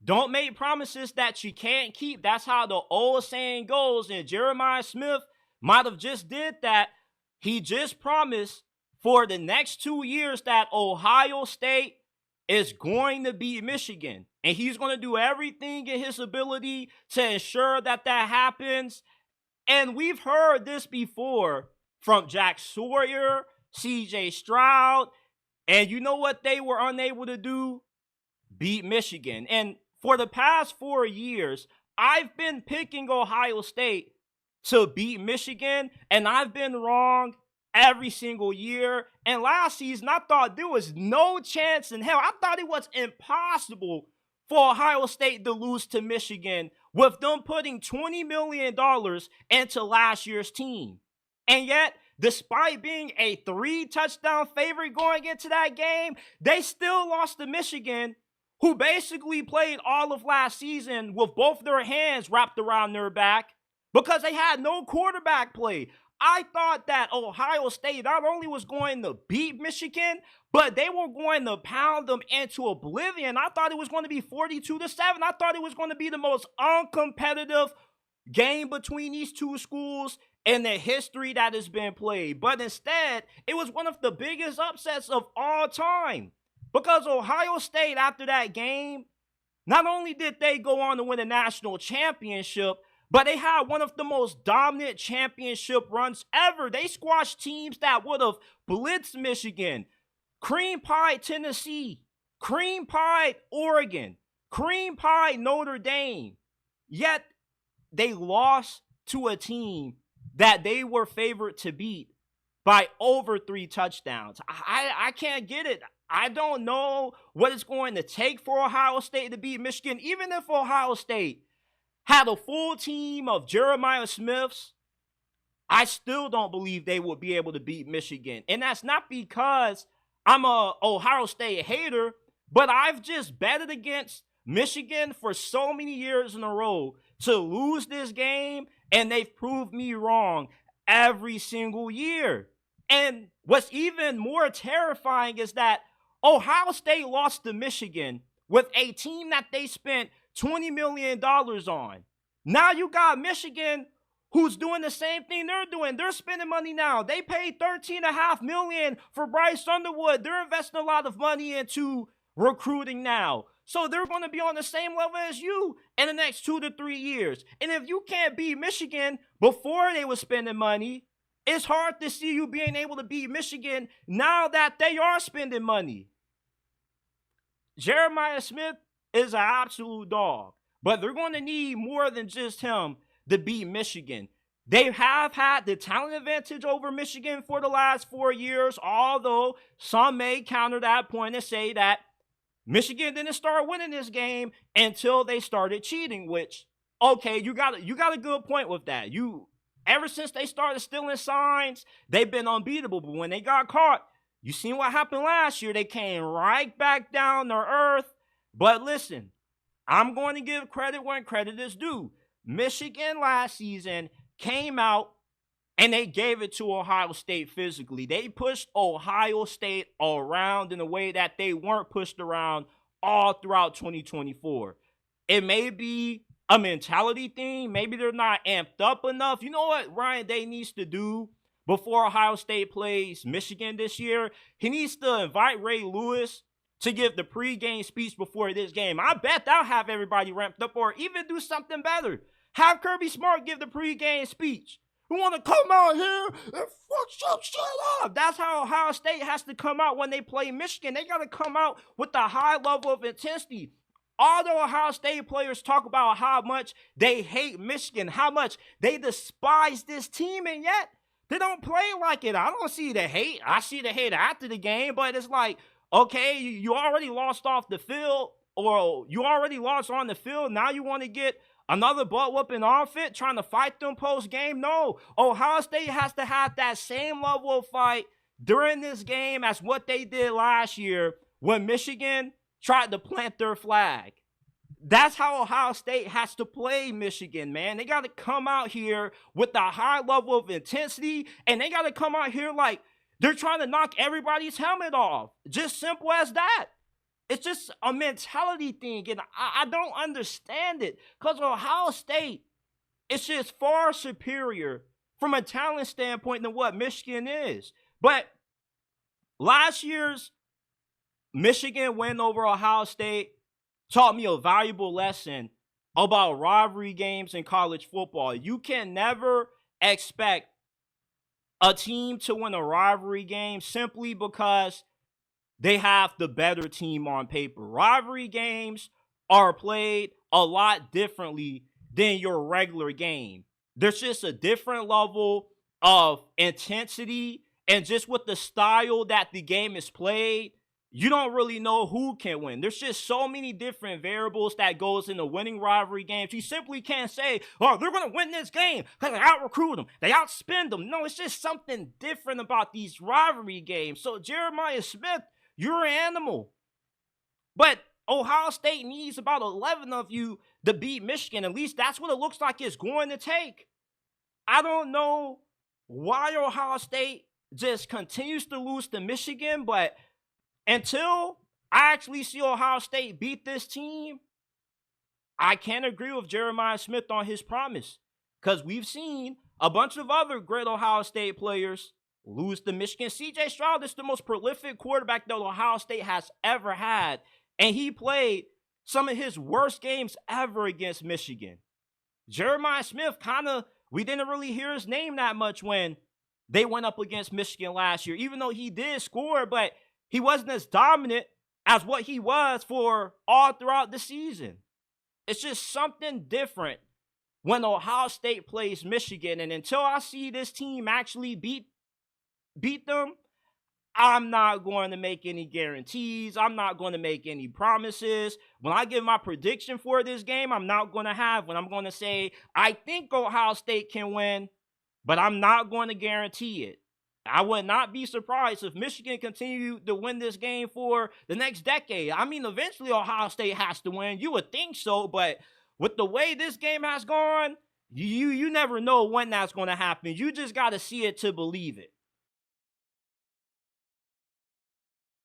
Don't make promises that you can't keep. That's how the old saying goes. And Jeremiah Smith might have just did that. He just promised for the next 2 years that Ohio State is going to beat Michigan. And he's going to do everything in his ability to ensure that that happens. And we've heard this before from Jack Sawyer, CJ Stroud. And you know what they were unable to do? Beat Michigan. And for the past 4 years, I've been picking Ohio State to beat Michigan, and I've been wrong every single year. And last season, I thought there was no chance in hell. I thought it was impossible for Ohio State to lose to Michigan with them putting $20 million into last year's team. And yet, despite being a 3-touchdown favorite going into that game, they still lost to Michigan, who basically played all of last season with both their hands wrapped around their back because they had no quarterback play. I thought that Ohio State not only was going to beat Michigan, but they were going to pound them into oblivion. I thought it was going to be 42-7. I thought it was going to be the most uncompetitive game between these two schools in the history that has been played. But instead, it was one of the biggest upsets of all time. Because Ohio State, after that game, not only did they go on to win a national championship, but they had one of the most dominant championship runs ever. They squashed teams that would have blitzed Michigan, cream pie Tennessee, cream pie Oregon, cream pie Notre Dame. Yet they lost to a team that they were favored to beat by over 3 touchdowns. I can't get it. I don't know what it's going to take for Ohio State to beat Michigan. Even if Ohio State had a full team of Jeremiah Smiths, I still don't believe they would be able to beat Michigan. And that's not because I'm a Ohio State hater, but I've just betted against Michigan for so many years in a row to lose this game, and they've proved me wrong every single year. And what's even more terrifying is that Ohio State lost to Michigan with a team that they spent $20 million on. Now you got Michigan who's doing the same thing they're doing. They're spending money now. They paid $13.5 million for Bryce Underwood. They're investing a lot of money into recruiting now. So they're going to be on the same level as you in the next 2 to 3 years. And if you can't beat Michigan before they were spending money, it's hard to see you being able to beat Michigan now that they are spending money. Jeremiah Smith is an absolute dog, but they're going to need more than just him to beat Michigan. They have had the talent advantage over Michigan for the last 4 years, although some may counter that point and say that Michigan didn't start winning this game until they started cheating, which, okay, you got a good point with that. Ever since they started stealing signs, they've been unbeatable, but when they got caught, you seen what happened last year. They came right back down to earth. But listen, I'm going to give credit when credit is due. Michigan last season came out and they gave it to Ohio State physically. They pushed Ohio State around in a way that they weren't pushed around all throughout 2024. It may be a mentality thing. Maybe they're not amped up enough. You know what Ryan Day needs to do before Ohio State plays Michigan this year? He needs to invite Ray Lewis to give the pregame speech before this game. I bet that'll have everybody ramped up, or even do something better. Have Kirby Smart give the pregame speech. We want to come out here and fuck some shit up. That's how Ohio State has to come out when they play Michigan. They got to come out with a high level of intensity. All the Ohio State players talk about how much they hate Michigan, how much they despise this team, and yet they don't play like it. I don't see the hate. I see the hate after the game, but it's like, okay, you already lost off the field, or you already lost on the field. Now you want to get another butt whooping off it, trying to fight them post-game? No. Ohio State has to have that same level of fight during this game as what they did last year when Michigan tried to plant their flag. That's how Ohio State has to play Michigan, man. They got to come out here with a high level of intensity, and they got to come out here like they're trying to knock everybody's helmet off. Just simple as that. It's just a mentality thing, and I don't understand it. Because Ohio State is just far superior from a talent standpoint than what Michigan is. But last year's Michigan win over Ohio State taught me a valuable lesson about rivalry games in college football. You can never expect a team to win a rivalry game simply because they have the better team on paper. Rivalry games are played a lot differently than your regular game. There's just a different level of intensity, and just with the style that the game is played, you don't really know who can win. There's just so many different variables that goes into winning rivalry games. You simply can't say, oh, they're going to win this game because they out-recruit them, they outspend them. No, it's just something different about these rivalry games. So Jeremiah Smith, you're an animal. But Ohio State needs about 11 of you to beat Michigan. At least that's what it looks like it's going to take. I don't know why Ohio State just continues to lose to Michigan, but until I actually see Ohio State beat this team, I can't agree with Jeremiah Smith on his promise. Because we've seen a bunch of other great Ohio State players lose to Michigan. C.J. Stroud is the most prolific quarterback that Ohio State has ever had. And he played some of his worst games ever against Michigan. Jeremiah Smith we didn't really hear his name that much when they went up against Michigan last year. Even though he did score, but he wasn't as dominant as what he was for all throughout the season. It's just something different when Ohio State plays Michigan. And until I see this team actually beat them, I'm not going to make any guarantees. I'm not going to make any promises. When I give my prediction for this game, I'm not going to have when I'm going to say, I think Ohio State can win, but I'm not going to guarantee it. I would not be surprised if Michigan continued to win this game for the next decade. I mean, eventually Ohio State has to win. You would think so, but with the way this game has gone, you never know when that's going to happen. You just got to see it to believe it.